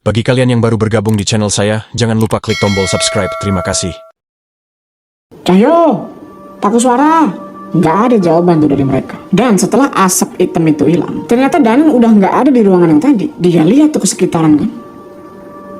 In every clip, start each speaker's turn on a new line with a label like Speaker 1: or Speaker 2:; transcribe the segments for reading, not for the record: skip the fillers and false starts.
Speaker 1: Bagi kalian yang baru bergabung di channel saya, jangan lupa klik tombol subscribe. Terima kasih.
Speaker 2: Cahyo, Pak Kuswara. Nggak ada jawaban tuh dari mereka. Dan setelah asap hitam itu hilang, ternyata Danan udah nggak ada di ruangan yang tadi. Dia lihat tuh ke sekitaran kan.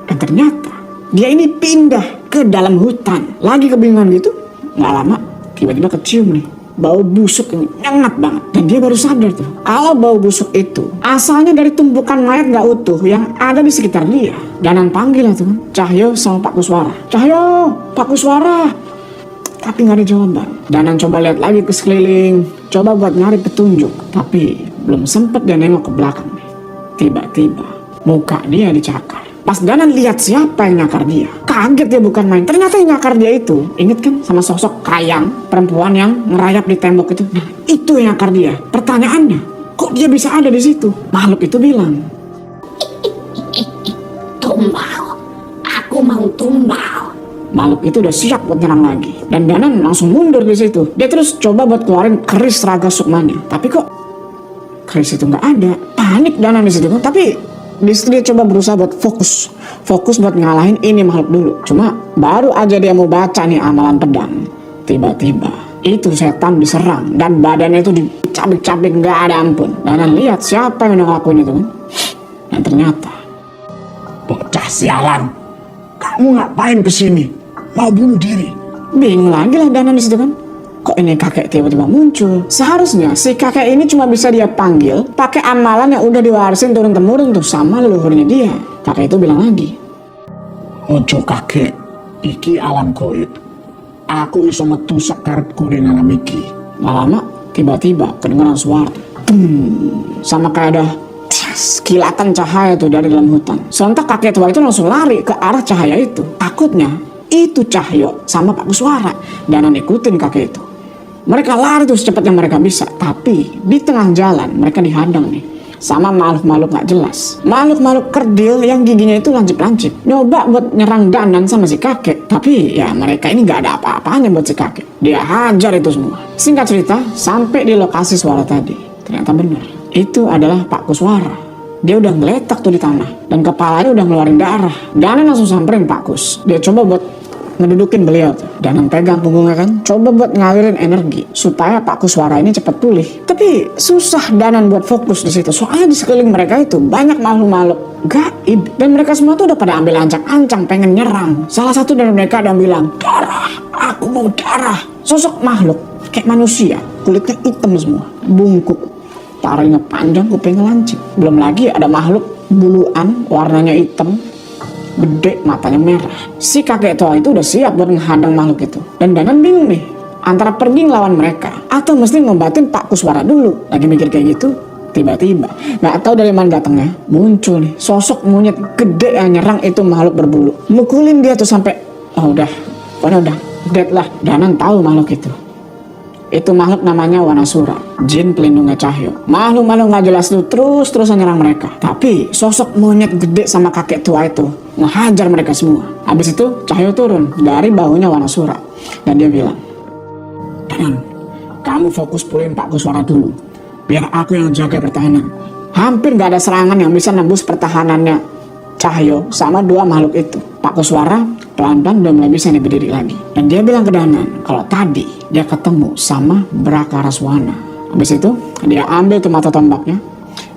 Speaker 2: Dan ternyata dia ini pindah ke dalam hutan. Lagi kebingungan gitu, nggak lama tiba-tiba kecium nih bau busuk ini nyengat banget. Dan dia baru sadar tuh kalau bau busuk itu asalnya dari tumpukan mayat nggak utuh yang ada di sekitar dia. Danan panggil lah tuh kan, Cahyo sama Pak Kuswara. Cahyo, Pak Kuswara. Tapi nggak ada jawaban. Danan coba lihat lagi ke sekeliling, coba buat nyari petunjuk, tapi belum sempet dia nengok ke belakang. Tiba-tiba muka dia dicakar. Pas Danan lihat siapa yang nyakar dia, kaget dia bukan main. Ternyata yang nyakar dia itu, inget kan sama sosok Kayang, perempuan yang ngerayap di tembok itu. Nah, itu yang nyakar dia. Pertanyaannya, kok dia bisa ada di situ? Makhluk itu bilang,
Speaker 3: Tumbal, aku mau tumbal.
Speaker 2: makhluk itu udah siap buat nyerang lagi. Dan Danan langsung mundur di situ. Dia terus coba buat keluarin keris raga sukmanya. Tapi kok keris itu nggak ada. Panik Danan di situ. Tapi di situ dia coba berusaha buat fokus buat ngalahin ini makhluk dulu. Cuma baru aja dia mau baca nih amalan pedang, tiba-tiba itu setan diserang dan badannya itu dicabik-cabik nggak ada ampun. Danan lihat siapa yang ngelakuin itu kan. Dan ternyata,
Speaker 4: Bocah sialan, kamu ngapain kesini? Mau bunuh diri?
Speaker 2: bingung lagi lah Danan di situ kan. Kok ini kakek tiba-tiba muncul? Seharusnya si kakek ini cuma bisa dia panggil pakai amalan yang udah diwarisin turun-temurun tuh sama leluhurnya dia. Kakek itu bilang lagi,
Speaker 4: Ojo kakek, iki alam goib. Aku iso metu sakarepku ning alam iki.
Speaker 2: nggak lama tiba-tiba kedengaran suara sama kayak ada kilatan cahaya tuh dari dalam hutan. Sontak kakek tua itu langsung lari ke arah cahaya itu. Takutnya itu Cahyo sama Pak Kuswara. Danan ikutin kakek itu. Mereka lari tuh secepat yang mereka bisa. Tapi di tengah jalan mereka dihadang nih sama makhluk-makhluk gak jelas. Makhluk-makhluk kerdil yang giginya itu lancip-lancip. Nyoba buat nyerang Danan sama si kakek. Tapi ya mereka ini gak ada apa-apanya buat si kakek. Dia hajar itu semua. Singkat cerita, sampai di lokasi suara tadi. Ternyata benar, itu adalah Pak Kuswara. Dia udah ngeletak tuh di tanah dan kepalanya udah ngeluarin darah. Danan langsung samperin Pak Kus. Dia coba buat ngedudukin beliau tuh. Danan pegang punggungnya kan, coba buat ngalirin energi supaya Pak Kuswara ini cepat pulih. Tapi susah Danan buat fokus di situ. Soalnya di sekeliling mereka itu banyak makhluk-makhluk gaib dan mereka semua tuh udah pada ambil ancang-ancang pengen nyerang. Salah satu dari mereka ada yang bilang, darah, aku mau darah. Sosok makhluk kayak manusia, kulitnya hitam semua, bungkuk, taringnya panjang, kupingnya lancip. Belum lagi ada makhluk buluan, warnanya hitam, gede, matanya merah. Si kakek tua itu udah siap buat menghadang makhluk itu. Dan Danan bingung nih, antara pergi ngelawan mereka atau mesti ngobatin Pak Kuswara dulu. Lagi mikir kayak gitu, tiba-tiba nggak tahu dari mana datangnya muncul nih sosok monyet gede yang nyerang itu makhluk berbulu. Mukulin dia tuh sampai pokoknya udah dead lah. Danan tahu makhluk itu makhluk namanya Wanasura, jin pelindungnya Cahyo. Makhluk-makhluk gak jelas itu terus-terusan nyerang mereka. Tapi sosok monyet gede sama kakek tua itu ngehajar mereka semua. Habis itu Cahyo turun dari bahunya Wanasura dan dia bilang,
Speaker 4: Danan, kamu fokus pulihin Pak Kuswara dulu. Biar aku yang jaga pertahanan.
Speaker 2: hampir gak ada serangan yang bisa nembus pertahanannya Cahyo sama dua makhluk itu. Pak Kuswara pelan-pelan udah mulai bisa nih berdiri lagi. Dan dia bilang ke Danan kalau tadi dia ketemu sama Brakaraswana. Habis itu dia ambil tuh mata tombaknya,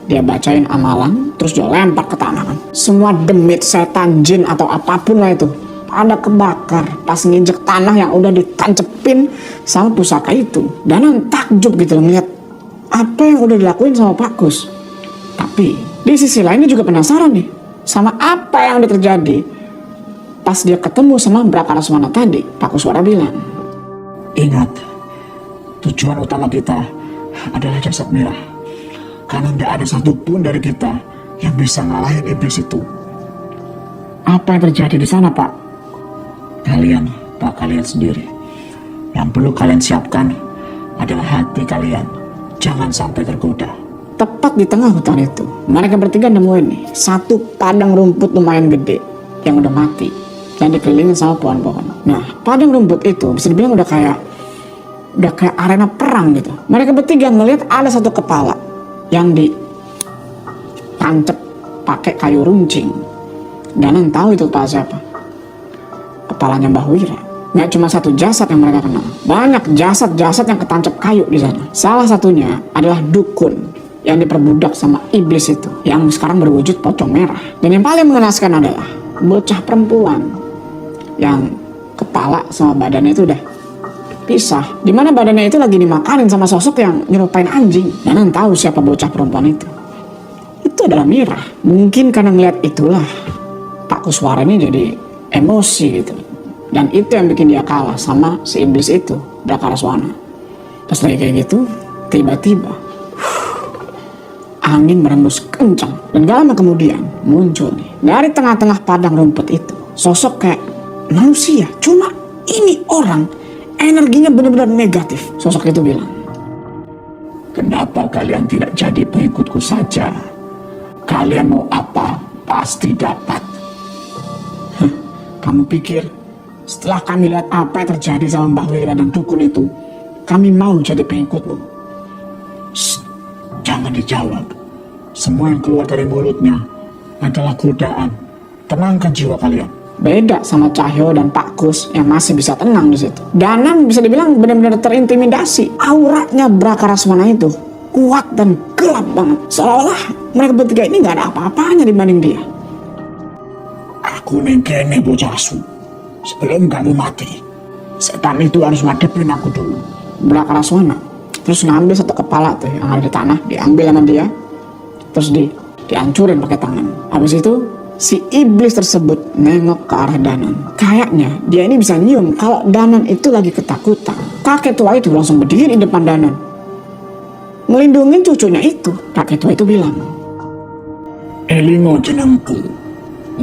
Speaker 2: dia bacain amalan, terus dia lempar ke tanah kan. Semua demit, setan, jin atau apapun lah itu pada kebakar pas nginjek tanah yang udah ditancepin sama pusaka itu. Danan takjub gitu loh ngeliat apa yang udah dilakuin sama Pak Kus. Tapi di sisi lain dia juga penasaran nih sama apa yang udah terjadi pas dia ketemu sama Brakaraswana tadi. Pak Kuswara bilang,
Speaker 4: Ingat, tujuan utama kita adalah jasad merah. Karena tidak ada satupun dari kita yang bisa ngalahin iblis itu.
Speaker 2: apa yang terjadi di sana Pak?
Speaker 4: Kalian bakal lihat sendiri. Yang perlu kalian siapkan adalah hati kalian. Jangan sampai tergoda.
Speaker 2: Tepat di tengah hutan itu, mereka bertiga nemuin nih satu padang rumput lumayan gede yang udah mati dan dikelilingin sama pohon-pohon. Nah, padang rumput itu bisa dibilang udah kayak arena perang gitu. Mereka bertiga ngelihat ada satu kepala yang ditancap pakai kayu runcing. Danan tahu itu kepala siapa. Kepalanya Mbah Wira. Nggak cuma satu jasad yang mereka kenal, banyak jasad-jasad yang ketancap kayu di sana. Salah satunya adalah dukun yang diperbudak sama iblis itu, yang sekarang berwujud pocong merah. Dan yang paling mengenaskan adalah bocah perempuan yang kepala sama badannya itu udah pisah, dimana badannya itu lagi dimakanin sama sosok yang nyerupain anjing. Dan tahu siapa bocah perempuan itu. Itu adalah Mira. Mungkin karena ngeliat itulah Pak Kuswara ini jadi emosi gitu. Dan itu yang bikin dia kalah sama si iblis itu, Brakaraswana. Pas lagi kayak gitu, tiba-tiba angin berembus kencang. Dan gak lama kemudian muncul nih, dari tengah-tengah padang rumput itu, sosok kayak manusia. Cuma ini orang, energinya benar-benar negatif. Sosok itu bilang,
Speaker 4: Kenapa kalian tidak jadi pengikutku saja? Kalian mau apa? Pasti dapat.
Speaker 2: kamu pikir setelah kami lihat apa yang terjadi sama Mbah Wira dan dukun itu, kami mau jadi pengikutmu?
Speaker 4: Shh, jangan dijawab. Semua yang keluar dari mulutnya adalah godaan. Tenangkan jiwa kalian.
Speaker 2: Beda sama Cahyo dan Pak Kus yang masih bisa tenang di situ. Danan bisa dibilang benar-benar terintimidasi. Auranya Brakaraswana itu kuat dan gelap banget. Seolah-olah mereka bertiga ini nggak ada apa-apanya dibanding dia.
Speaker 4: Aku nengkene bocah asu. Sebelum kamu mati, setan itu harus ngadepin aku dulu.
Speaker 2: Brakaraswana terus ngambil satu kepala tuh yang ada di tanah, diambil sama dia, terus dihancurin pakai tangan. Habis itu si iblis tersebut nengok ke arah Danan. Kayaknya dia ini bisa nyium kalau Danan itu lagi ketakutan. Kakek tua itu langsung berdiri di depan Danan, melindungi cucunya itu. Kakek tua itu bilang,
Speaker 4: Elingo jenengku.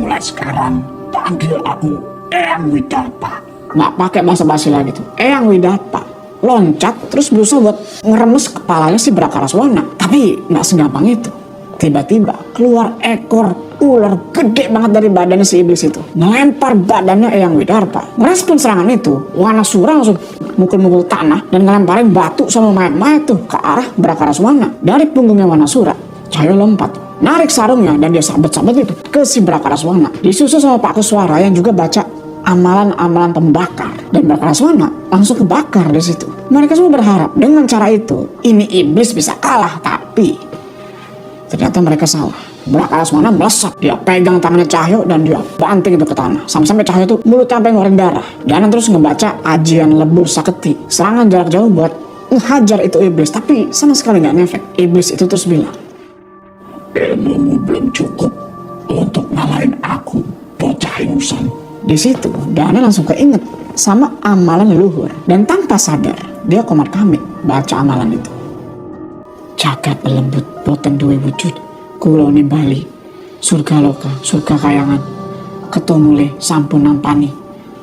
Speaker 4: Mulai sekarang panggil aku Eyang Widarpa.
Speaker 2: nggak pakai basa-basi lagi tuh, Eyang Widarpa loncat terus berusaha buat ngeremes kepalanya si Brakaraswana. Tapi nggak segampang itu. Tiba-tiba keluar ekor ular gede banget dari badannya si iblis itu, ngelempar badannya Eyang Widarpa. Merespon serangan itu, Wanasura langsung mukul-mukul tanah dan ngelemparin batu sama mayat-mayat tuh ke arah Brakaraswana. Dari punggungnya Wanasura, Cahyo lompat, narik sarungnya dan dia sabet-sabet itu ke si Brakaraswana. Disusul sama Pak Kuswara yang juga baca amalan-amalan pembakar, dan Brakaraswana langsung kebakar di situ. Mereka semua berharap dengan cara itu ini iblis bisa kalah, tapi ternyata mereka salah. Brakaraswana melesat, dia pegang tangannya Cahyo dan dia banting itu ke tanah. Sampai-sampai Cahyo itu mulutnya sampai ngeluarin darah. Dan terus ngebaca ajian lebur saketi, serangan jarak jauh buat ngehajar itu iblis, tapi sama sekali nggak ngefek. Iblis itu terus bilang,
Speaker 4: Ilmumu belum cukup untuk ngalahin aku, bocah ingusan.
Speaker 2: di situ Dana langsung keinget sama amalan leluhur, dan tanpa sadar dia komat kamit baca amalan itu. Jagat lembut boten duwe wujud, kulo nimbali surga loka surga kayangan, ketumule sampun nampani,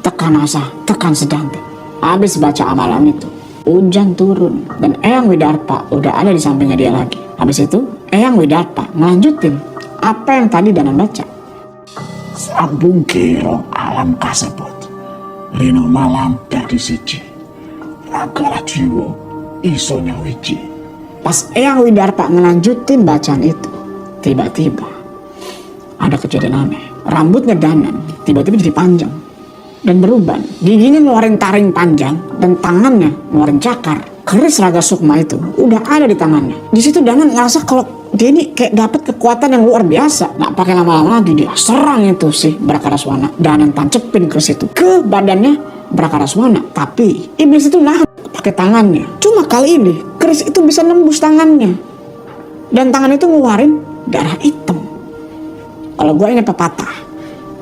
Speaker 2: tekan asa tekan sedante. Habis baca amalan itu, hujan turun dan Eyang Widarpa udah ada di sampingnya dia lagi. Habis itu Eyang Widarpa ngelanjutin apa yang tadi Dana baca.
Speaker 4: Sambung kiro alam kasebut, lino malam dadi siji, ragalah jiwa iso nyawiji.
Speaker 2: Pas Eyang Widarpa ngelanjutin bacaan itu, tiba-tiba ada kejadian aneh. Rambutnya Danan tiba-tiba jadi panjang dan beruban. Giginya ngeluarin taring panjang dan tangannya ngeluarin cakar. Keris Raga Sukma itu udah ada di tangannya. Di situ Danan ngerasa kalau dia ini kayak dapat kekuatan yang luar biasa. Nggak pakai lama-lama lagi dia serang itu si Brakaraswana. Danan tancepin keris itu ke badannya Brakaraswana. Tapi iblis itu nahan pakai tangannya. Cuma kali ini keris itu bisa nembus tangannya, dan tangan itu ngeluarin darah hitam. Kalau gue ini pepatah,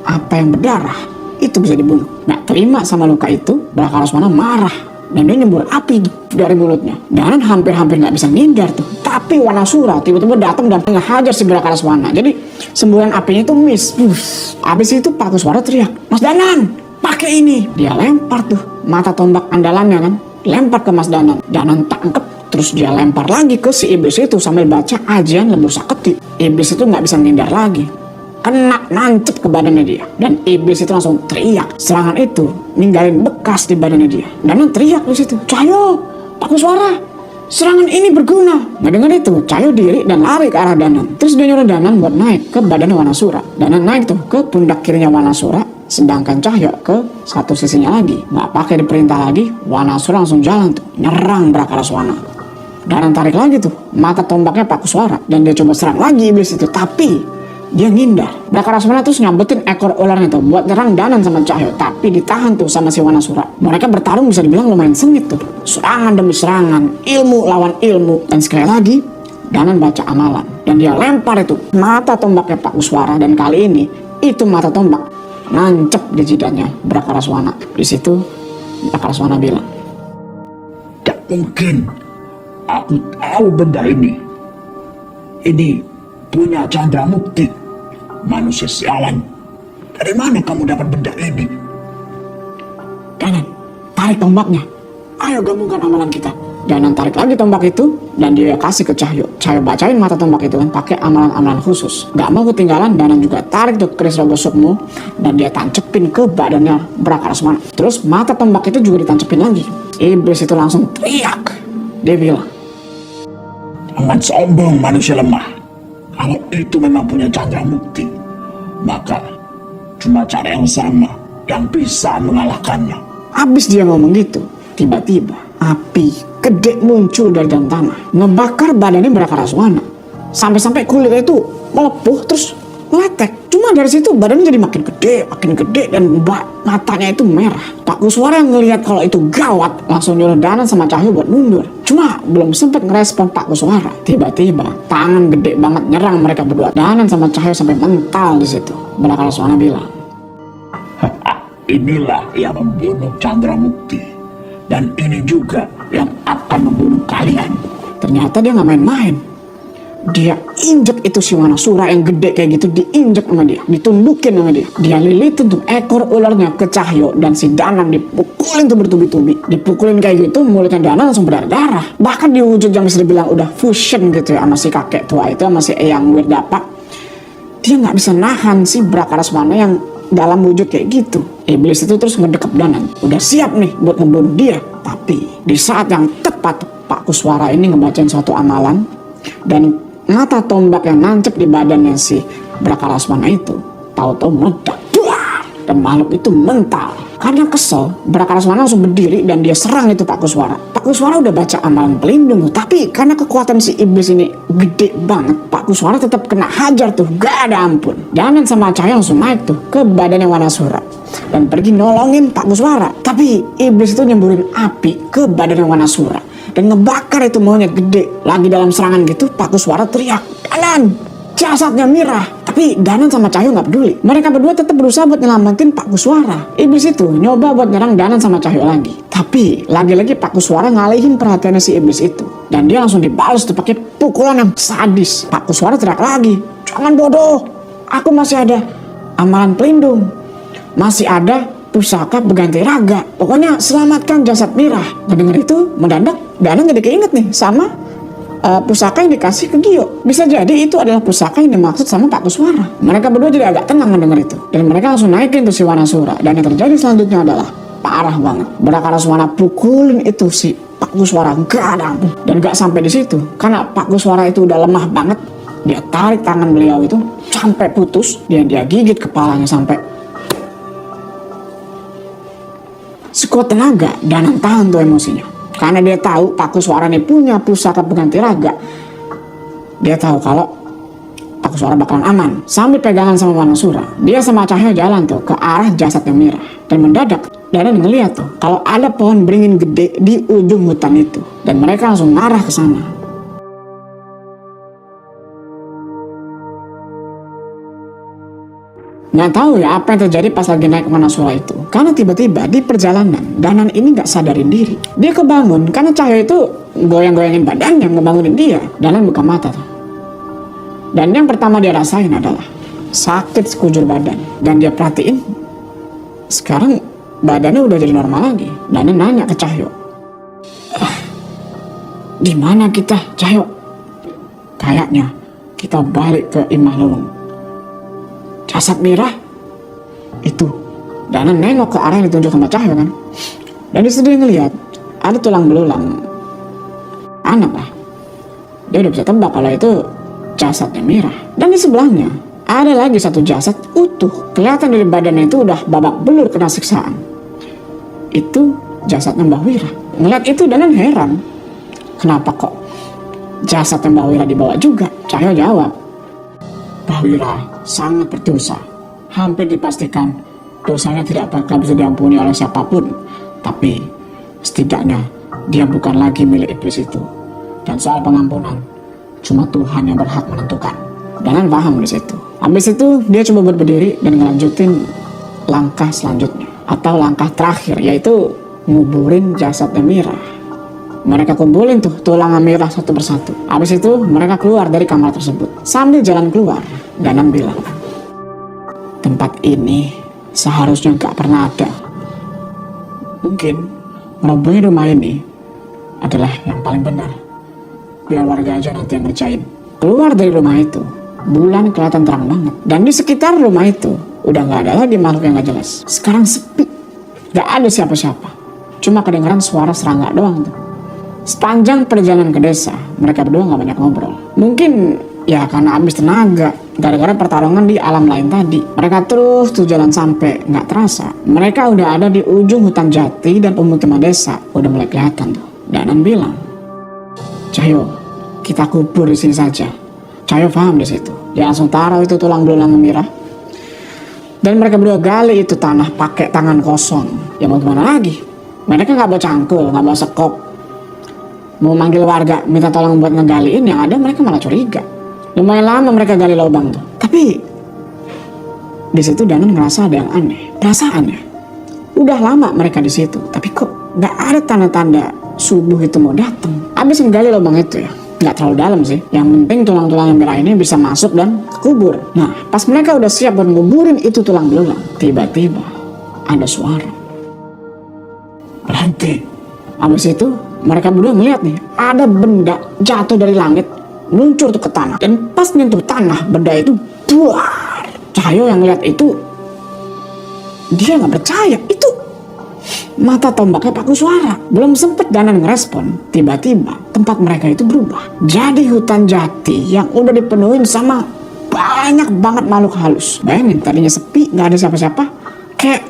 Speaker 2: apa yang berdarah itu bisa dibunuh. Nggak terima sama luka itu, Brakaraswana marah dan dia nyembur api dari mulutnya. Dan hampir-hampir nggak bisa ngindar tuh. Tapi Wanasura tiba-tiba datang dan ngehajar si Brakaraswana. Jadi semburan apinya itu miss. Habis itu Pak Kuswara teriak, Mas Danan, pakai ini. Dia lempar tuh mata tombak andalannya kan, lempar ke Mas Danan. Danan tangkep, terus dia lempar lagi ke si iblis itu sambil baca ajian lebur saketi. Iblis itu nggak bisa ngindar lagi, kena nancep ke badannya dia, dan iblis itu langsung teriak. Serangan itu ninggalin bekas di badannya dia. Dan teriak di situ, Cahyo, Pak Kuswara, serangan ini berguna. Ngedengar itu, Cahyo diri dan lari ke arah Danan. Terus dia nyuruh Danan buat naik ke badannya Wanasura. Danan naik tuh ke pundak kirinya Wanasura, sedangkan Cahyo ke satu sisinya lagi. Nggak pakai diperintah lagi, Wanasura langsung jalan tuh, nyerang Brakaraswana. Danan tarik lagi tuh mata tombaknya Pak Kuswara dan dia coba serang lagi iblis itu, tapi dia ngindar. Brakaraswana terus nyambetin ekor ularnya tuh buat nyerang Danan sama Cahyo, tapi ditahan tuh sama si Wanasura. Mereka bertarung bisa dibilang lumayan sengit tuh, serangan demi serangan, ilmu lawan ilmu. Dan sekali lagi Danan baca amalan dan dia lempar itu mata tombaknya Pak Kuswara, dan kali ini itu mata tombak nancep di jidatnya Brakaraswana. Di situ Brakaraswana bilang,
Speaker 4: Tak mungkin. Aku tahu benda ini. Ini punya Chandra Mukti. Manusia sialan. Dari mana kamu dapat benda ini?
Speaker 2: Danan, tarik tombaknya. Ayo gabungkan amalan kita. Danan tarik lagi tombak itu dan dia kasih ke Cahyo. Cahyo bacain mata tombak itu kan pakai amalan-amalan khusus. Gak mau ketinggalan, Danan juga tarik tuh keris rogo sukmo dan dia tancepin ke badannya Brakaraswana. Terus mata tombak itu juga ditancepin lagi. Iblis itu langsung teriak. Dia bilang,
Speaker 4: Jangan sombong manusia lemah. Kalau itu memang punya Chandra Mukti, maka cuma cara yang sama yang bisa mengalahkannya.
Speaker 2: habis dia ngomong gitu, tiba-tiba api gede muncul dari dalam tanah, ngebakar badannya Brakaraswana. Sampai-sampai kulitnya itu melepuh terus meletek. Cuma dari situ badannya jadi makin gede dan matanya itu merah. Pak Kuswara yang ngelihat kalau itu gawat langsung nyuruh Danan sama Cahyo buat mundur. Cuma belum sempat ngerespon Pak Kuswara, tiba-tiba tangan gede banget nyerang mereka berdua. Danan sama Cahyo sampai mental di situ. Brakaraswana bilang,
Speaker 4: Inilah yang membunuh Chandra Mukti, dan ini juga yang akan membunuh kalian.
Speaker 2: ternyata dia nggak main-main. Dia injek itu si Wanasura yang gede kayak gitu, diinjek sama dia, ditundukin sama dia. Dia lilitin tuh ekor ularnya ke Cahyo dan si Danan dipukulin tuh bertubi-tubi. Dipukulin kayak gitu, mulutnya Danan langsung berdarah. Bahkan di wujud yang bisa dibilang udah fusion gitu ya sama si kakek tua itu, sama si Eyang Wirdapak. Dia nggak bisa nahan si Brakaraswana yang dalam wujud kayak gitu. Iblis itu terus ngedekap Danan, udah siap nih buat ngebunuh dia. Tapi di saat yang tepat Pak Kuswara ini ngebacain suatu amalan dan mata tombak yang nancep di badannya si Brakaraswana itu tahu-tahu meledak, dan makhluk itu mental. Karena kesel, Brakaraswana langsung berdiri dan dia serang itu Pak Kuswara. Pak Kuswara udah baca amalan pelindung, tapi karena kekuatan si iblis ini gede banget, Pak Kuswara tetap kena hajar tuh, gak ada ampun. Danan sama Cahyo langsung naik tuh ke badannya Wanasura dan pergi nolongin Pak Kuswara. Tapi iblis itu nyemburin api ke badannya Wanasura dan ngebakar itu monyet gede. Lagi dalam serangan gitu, Pak Kuswara teriak, Danan, jasadnya Mira. Tapi Danan sama Cahyo nggak peduli. Mereka berdua tetap berusaha buat nyelamatin Pak Kuswara. Iblis itu nyoba buat nyerang Danan sama Cahyo lagi. Tapi lagi-lagi Pak Kuswara ngalihin perhatiannya si iblis itu. Dan dia langsung dibalas tuh pakai pukulan yang sadis. Pak Kuswara teriak lagi, jangan bodoh, aku masih ada amalan pelindung. Masih ada pusaka berganti raga. Pokoknya selamatkan jasad Mira. Ngedenger itu mendadak Danan jadi keinget nih sama pusaka yang dikasih ke Gio. Bisa jadi itu adalah pusaka yang dimaksud sama Pak Kuswara. Mereka berdua jadi agak tenang mendengar itu. Dan mereka langsung naikin tuh si Wanasura. Dan yang terjadi selanjutnya adalah parah banget. Brakaraswana pukulin itu si Pak Kuswara, gak ada ampun. Dan gak sampai di situ. Karena Pak Kuswara itu udah lemah banget. Dia tarik tangan beliau itu sampai putus. Dia gigit kepalanya sampai sekuat tenaga. Danan tahan tuh emosinya. Karena dia tahu Pak Kuswara ini punya pusaka pengganti raga. Dia tahu kalau Pak Kuswara bakalan aman. Sambil pegangan sama Wanasura, dia sama Cahyo jalan tuh ke arah jasadnya Mira. Dan mendadak Danan ngeliat tuh kalau ada pohon beringin gede di ujung hutan itu. Dan mereka langsung ngarah ke sana. Nggak tahu ya apa yang terjadi pas lagi naik Wanasura itu. Karena tiba-tiba di perjalanan Danan ini nggak sadarin diri. Dia kebangun karena Cahyo itu goyang-goyangin badannya ngebangunin dia. Danan buka mata tuh. Dan yang pertama dia rasain adalah sakit sekujur badan. Dan dia perhatiin sekarang badannya udah jadi normal lagi. Danan nanya ke Cahyo, di mana kita, Cahyo? Kayaknya kita balik ke Imah Leweng. Jasad Mira itu. Danan nengok ke arah yang ditunjuk sama Cahyo kan. Dan disitu dia ngeliat ada tulang belulang anak lah. Dia udah bisa tebak kalau itu jasadnya Mira. Dan di sebelahnya ada lagi satu jasad utuh. Kelihatan dari badannya itu udah babak belur kena siksaan. Itu jasadnya Mbak Wira. Ngeliat itu Danan heran. Kenapa kok jasadnya Mbak Wira dibawa juga? Cahyo jawab, Mbak Wira sangat berdosa. Hampir dipastikan dosanya tidak bakal bisa diampuni oleh siapapun. Tapi setidaknya dia bukan lagi milik iblis itu. Dan soal pengampunan, cuma Tuhan yang berhak menentukan. Danan paham di situ. Habis itu dia coba berdiri dan ngelanjutin langkah selanjutnya. Atau langkah terakhir, yaitu nguburin jasadnya Mira. Mereka kumpulin tuh tulang Mira satu persatu. Habis itu mereka keluar dari kamar tersebut. Sambil jalan keluar, Danan bilang, tempat ini seharusnya gak pernah ada. Mungkin merobohin rumah ini adalah yang paling benar. Biar warga aja nanti yang ngerjain. Keluar dari rumah itu, bulan kelihatan terang banget. Dan di sekitar rumah itu udah gak ada lagi makhluk yang gak jelas. Sekarang sepi, gak ada siapa-siapa. Cuma kedengaran suara serangga doang tuh. Sepanjang perjalanan ke desa, mereka berdua gak banyak ngobrol. Mungkin ya karena habis tenaga, gara-gara pertarungan di alam lain tadi. Mereka terus tuh jalan sampai gak terasa mereka udah ada di ujung hutan jati dan pemukiman desa. Udah mulai kelihatan tuh. Danan bilang, Cahyo, kita kubur di sini saja. Cahyo paham di situ. Dia langsung taruh itu tulang belulang Mira. Dan mereka berdua gali itu tanah pakai tangan kosong. Ya mau gimana lagi? Mereka gak bawa cangkul, gak bawa sekop. Mau manggil warga minta tolong buat ngegaliin, yang ada mereka malah curiga. Lumayan lama mereka gali lubang tuh. Tapi di situ Danan ngerasa ada yang aneh. Perasaannya udah lama mereka di situ, tapi kok nggak ada tanda-tanda subuh itu mau datang. Abis menggali lubang itu ya, nggak terlalu dalam sih. Yang penting tulang-tulang yang Mira ini bisa masuk dan kubur. Nah, pas mereka udah siap buat nguburin itu tulang belulang, tiba-tiba ada suara.
Speaker 4: Berhenti.
Speaker 2: Abis itu mereka berdua melihat nih, ada benda jatuh dari langit, meluncur tuh ke tanah. Dan pas nyentuh tanah, benda itu buar. Cahyo yang lihat itu, dia nggak percaya. Itu mata tombaknya Pak Kuswara. Belum sempet Danan ngerespon, tiba-tiba tempat mereka itu berubah. Jadi hutan jati yang udah dipenuhin sama banyak banget makhluk halus. Bayangin, tadinya sepi, nggak ada siapa-siapa, kayak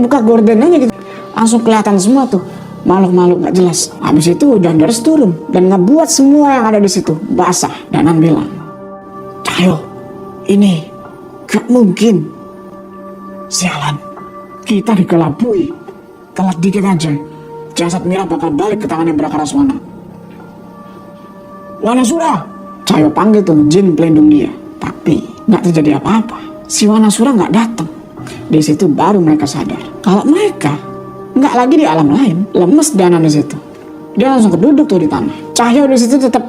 Speaker 2: buka gorden aja gitu. Langsung kelihatan semua tuh makhluk-makhluk gak jelas. Habis itu hujan deras turun dan ngebuat semua yang ada di situ basah. Danan bilang, Cahyo, ini gak mungkin. Sialan, kita dikelabui. Telat dikit aja, jasad Mira bakal balik ke tangan yang Brakaraswana. Wanasura, Cahyo panggil tuh jin pelindung dia. Tapi gak terjadi apa-apa. Si Wanasura gak datang. Di situ baru mereka sadar kalau mereka nggak lagi di alam lain. Lemes Danan di situ. Dia langsung keduduk tuh di tanah. Cahyo di situ tetap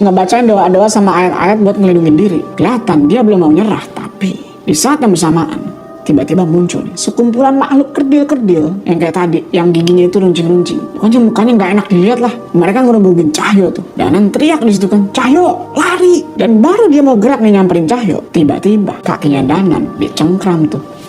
Speaker 2: ngebacain doa-doa sama ayat-ayat buat ngelindungin diri. Kelihatan dia belum mau nyerah. Tapi di saat yang bersamaan tiba-tiba muncul nih sekumpulan makhluk kerdil-kerdil yang kayak tadi, yang giginya itu runcing-runcing. Pokoknya mukanya nggak enak dilihat lah. Mereka ngerebugin Cahyo tuh. Danan teriak di situ kan, Cahyo lari. Dan baru dia mau gerak nih nyamperin Cahyo, tiba-tiba kakinya Danan dicengkram tuh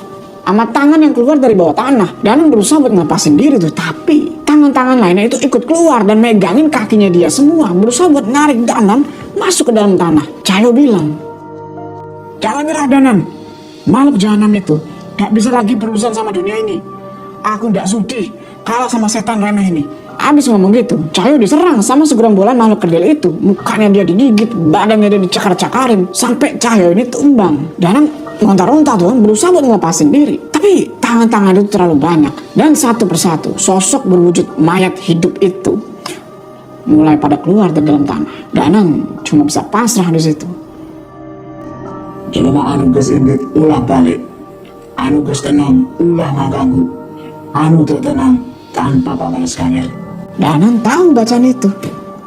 Speaker 2: sama tangan yang keluar dari bawah tanah. Danan berusaha buat ngelepasin diri tuh, tapi tangan-tangan lainnya itu ikut keluar dan megangin kakinya dia semua, berusaha buat narik Danan masuk ke dalam tanah. Cahyo bilang, jangan nyerah Danan, makhluk jahanam itu gak bisa lagi berurusan sama dunia ini. Aku gak sudi kalah sama setan remeh ini. Abis ngomong gitu, Cahyo diserang sama segerombolan makhluk kerdil itu. Mukanya dia digigit, badannya dia dicakar-cakarin, sampai Cahyo ini tumbang. Danan ngontar-ontar tuh, berusaha buat ngelepasin diri. Tapi tangan-tangan itu terlalu banyak. Dan satu persatu, sosok berwujud mayat hidup itu mulai pada keluar dari dalam tanah. Danan cuma bisa pasrah di situ.
Speaker 4: Jelema anu geus indit ulah balik. Anu geus tenang ulah ngaganggu. Anu teu tenang tanpa pamales kangel.
Speaker 2: Danan tahu bacaan itu.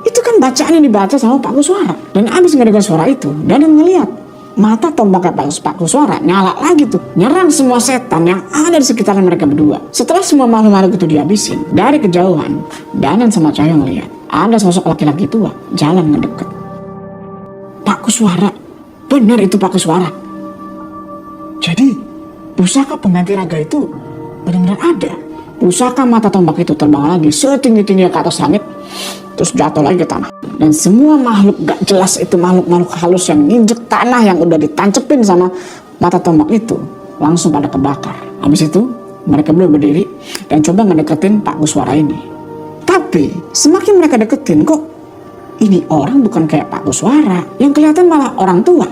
Speaker 2: Itu kan bacaan yang dibaca sama Pak Kuswara. Dan abis ngedengar suara itu, Danan ngeliat mata tombaknya Pak Kuswara nyala lagi tuh, nyerang semua setan yang ada di sekitaran mereka berdua. Setelah semua makhluk-makhluk itu dihabisin, dari kejauhan Danan sama Cahyo ngeliat ada sosok laki-laki tua jalan ngedeket. Pak Kuswara, benar itu Pak Kuswara.
Speaker 4: Jadi
Speaker 2: Pusaka pengganti raga itu benar-benar ada. pusaka mata tombak itu terbang lagi setinggi-tingginya ke atas langit, terus jatuh lagi ke tanah. Dan semua makhluk gak jelas itu, makhluk-makhluk halus yang nginjek tanah yang udah ditancepin sama mata tombak itu, langsung pada kebakar. Habis itu mereka berdua berdiri dan coba ngedeketin Pak Kuswara ini. Tapi semakin mereka deketin, kok ini orang bukan kayak Pak Kuswara, yang kelihatan malah orang tua.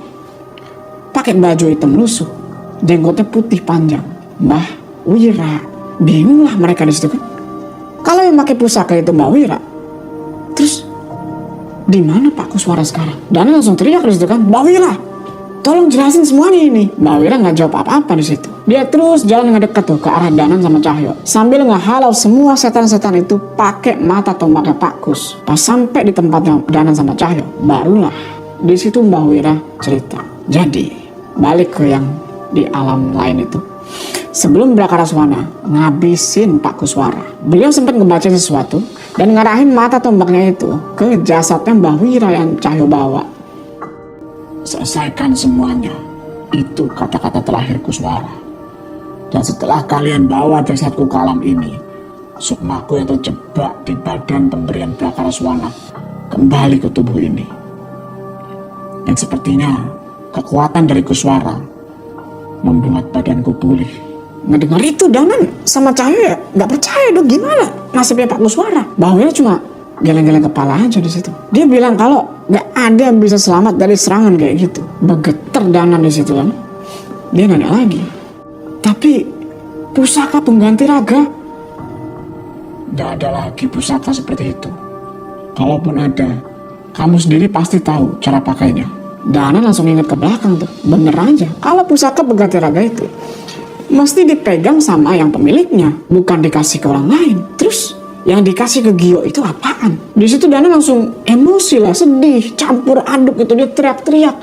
Speaker 2: Pakai baju hitam lusuh, jenggotnya putih panjang. Mbah Wira. Bingung lah mereka di situ kan. Kalau yang pakai pusaka itu Mbak Wira, terus di mana Pak Kuswara sekarang? Dana langsung teriak di situ kan, Mbak Wira, tolong jelasin semuanya ini. Mbak Wira nggak jawab apa-apa di situ. Dia terus jalan ngedekat tuh ke arah Danan sama Cahyo, sambil ngehalau semua setan-setan itu pakai mata tombaknya Pak Kus. Pas sampai di tempatnya Danan sama Cahyo, barulah di situ Mbak Wira cerita. Jadi balik ke yang di alam lain itu. Sebelum Brakaraswana ngabisin Pak Kuswara, beliau sempat ngebaca sesuatu dan ngarahin mata tombaknya itu ke jasadnya Mbah Wira yang Cahyo bawa.
Speaker 4: Selesaikan semuanya. Itu kata-kata terakhir Kuswara. Dan setelah kalian bawa jasadku ke alam ini, sukmaku yang terjebak di badan pemberian Brakaraswana kembali ke tubuh ini. Dan sepertinya kekuatan dari Kuswara membuat badanku pulih.
Speaker 2: Ngedengar itu Danan sama Cahyo ya nggak percaya dong, gimana nasibnya Pak Kuswara. Mbah Wira cuma geleng-geleng kepala aja di situ. Dia bilang kalau nggak ada yang bisa selamat dari serangan kayak gitu. Begeter Danan di situ kan. Dia nanya lagi, tapi pusaka pengganti raga?
Speaker 4: Nggak ada lagi pusaka seperti itu.
Speaker 2: Kalaupun ada, kamu sendiri pasti tahu cara pakainya. Danan langsung ingat ke belakang tuh. Bener aja, kalau pusaka pengganti raga itu mesti dipegang sama yang pemiliknya, bukan dikasih ke orang lain. Terus yang dikasih ke Gio itu apaan? Di situ Dana langsung emosi lah, sedih, campur aduk gitu, dia teriak-teriak.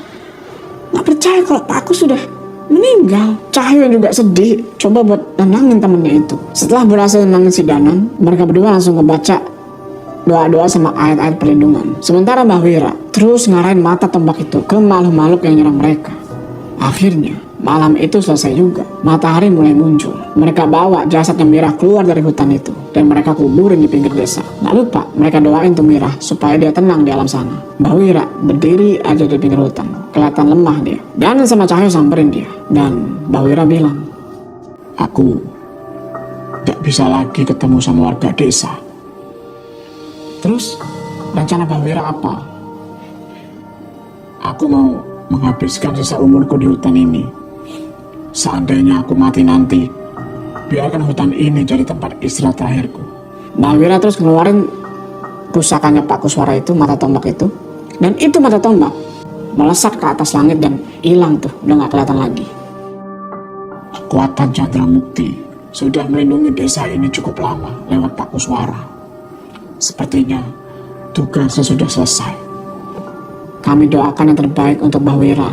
Speaker 2: Nggak percaya kalau Pak Kus sudah meninggal. Cahyo juga sedih, coba buat tenangin temennya itu. Setelah berhasil tenangin si Danan, mereka berdua langsung ngebaca doa-doa sama ayat-ayat perlindungan. Sementara Mbah Wira terus ngarahin mata tombak itu ke makhluk-makhluk yang nyerang mereka. Akhirnya malam itu selesai juga. Matahari mulai muncul. Mereka bawa jasadnya Mirah keluar dari hutan itu dan mereka kuburin di pinggir desa. Nggak lupa mereka doain tuh Mirah supaya dia tenang di alam sana. Mbah Wira berdiri aja di pinggir hutan, kelihatan lemah dia. Dan sama Cahyo samperin dia dan Mbah Wira bilang,
Speaker 4: aku gak bisa lagi ketemu sama warga desa.
Speaker 2: terus rencana Mbah Wira apa?
Speaker 4: Aku mau menghabiskan sisa umurku di hutan ini. Seandainya aku mati nanti, biarkan hutan ini jadi tempat istirahat terakhirku.
Speaker 2: Mbah Wira terus ngeluarin pusakanya Pak Kuswara itu, mata tombak itu. Dan itu mata tombak melesat ke atas langit dan hilang tuh, udah gak kelihatan lagi.
Speaker 4: Kekuatan Chandra Mukti sudah melindungi desa ini cukup lama lewat Pak Kuswara. Sepertinya tugasnya sudah selesai.
Speaker 2: Kami doakan yang terbaik untuk Mbah Wira.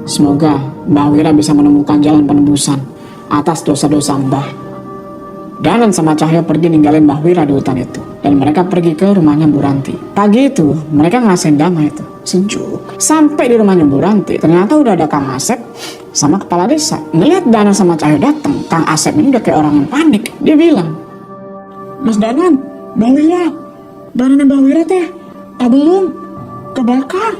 Speaker 2: Semoga Mbah Wira bisa menemukan jalan penebusan atas dosa-dosa Mbah. Danan sama Cahyo pergi ninggalin Mbah Wira di hutan itu. Dan mereka pergi ke rumahnya Bu Ranti. Pagi itu mereka ngerasain damai itu, sejuk. Sampai di rumahnya Bu Ranti, ternyata udah ada Kang Asep sama kepala desa. Ngeliat Danan sama Cahyo datang, Kang Asep ini udah kayak orang yang panik. Dia bilang,
Speaker 4: Mas Danan, Mbah Wira, Danan Mbah Wira teh, belum kebakar.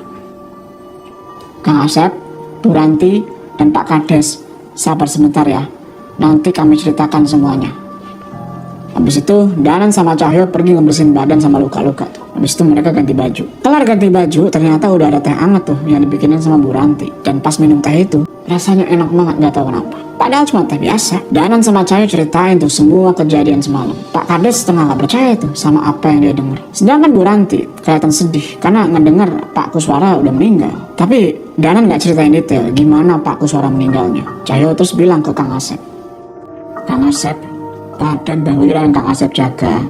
Speaker 2: Kang Asep, Bu Ranti, dan Pak Kades, sabar sebentar ya. Nanti kami ceritakan semuanya. Habis itu Danan sama Cahyo pergi ngebersihin badan sama luka-luka tuh. Habis itu mereka ganti baju. Kelar ganti baju, ternyata udah ada teh hangat tuh yang dibikinin sama Bu Ranti. Dan pas minum teh itu, rasanya enak banget, gak tahu kenapa. Padahal cuma teh biasa. Danan sama Cahyo ceritain tuh semua kejadian semalam. Pak Kades setengah gak percaya tuh sama apa yang dia denger. Sedangkan Bu Ranti kelihatan sedih karena ngedenger Pak Kuswara udah meninggal. Tapi Danan gak ceritain detail gimana Pak Kuswara meninggalnya. Cahyo terus bilang ke Kang Asep,
Speaker 4: Kang Asep, badan Mbah Wira yang Kang Asep jaga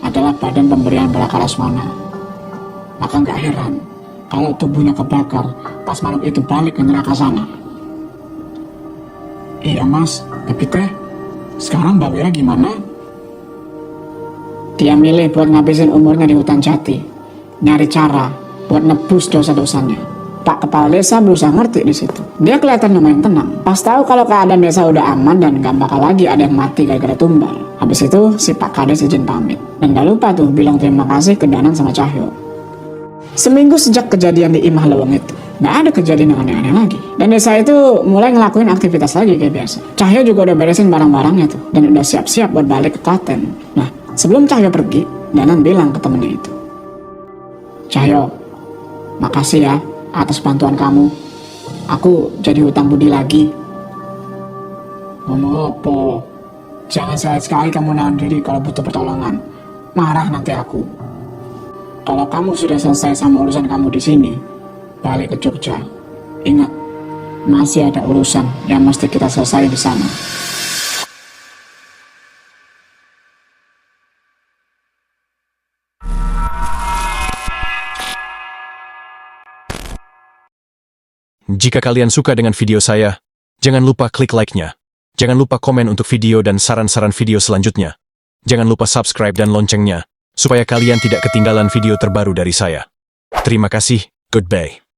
Speaker 4: adalah badan pemberian Brakaraswana. Maka gak heran kalau tubuhnya kebakar pas malam itu balik ke neraka sana. Iya mas, tapi teh sekarang Mbak Wira gimana?
Speaker 2: dia milih buat ngabisin umurnya di hutan jati, nyari cara buat nebus dosa-dosanya. Pak Kepala Desa berusaha ngerti di situ. Dia kelihatan lumayan tenang. Pas tahu kalau keadaan desa udah aman dan gak bakal lagi ada yang mati gara-gara tumbal. Habis itu si Pak Kades izin pamit. Dan gak lupa tuh bilang terima kasih ke Danan sama Cahyo. Seminggu sejak kejadian di Imah Leweng itu, gak ada kejadian yang aneh-aneh lagi. Dan desa itu mulai ngelakuin aktivitas lagi kayak biasa. Cahyo juga udah beresin barang-barangnya tuh, dan udah siap-siap buat balik ke Klaten. Nah, sebelum Cahyo pergi, Danan bilang ke temennya itu, Cahyo, makasih ya atas bantuan kamu. Aku jadi hutang budi lagi. Ngomong apa? Jangan sekali-sekali kamu nahan diri kalau butuh pertolongan. Marah nanti aku. Kalau kamu sudah selesai sama urusan kamu di sini, balik ke Jogja. Ingat, masih ada urusan yang mesti kita selesai di sana.
Speaker 1: Jika kalian suka dengan video saya, jangan lupa klik like-nya. Jangan lupa komen untuk video dan saran-saran video selanjutnya. Jangan lupa subscribe dan loncengnya, supaya kalian tidak ketinggalan video terbaru dari saya. Terima kasih, goodbye.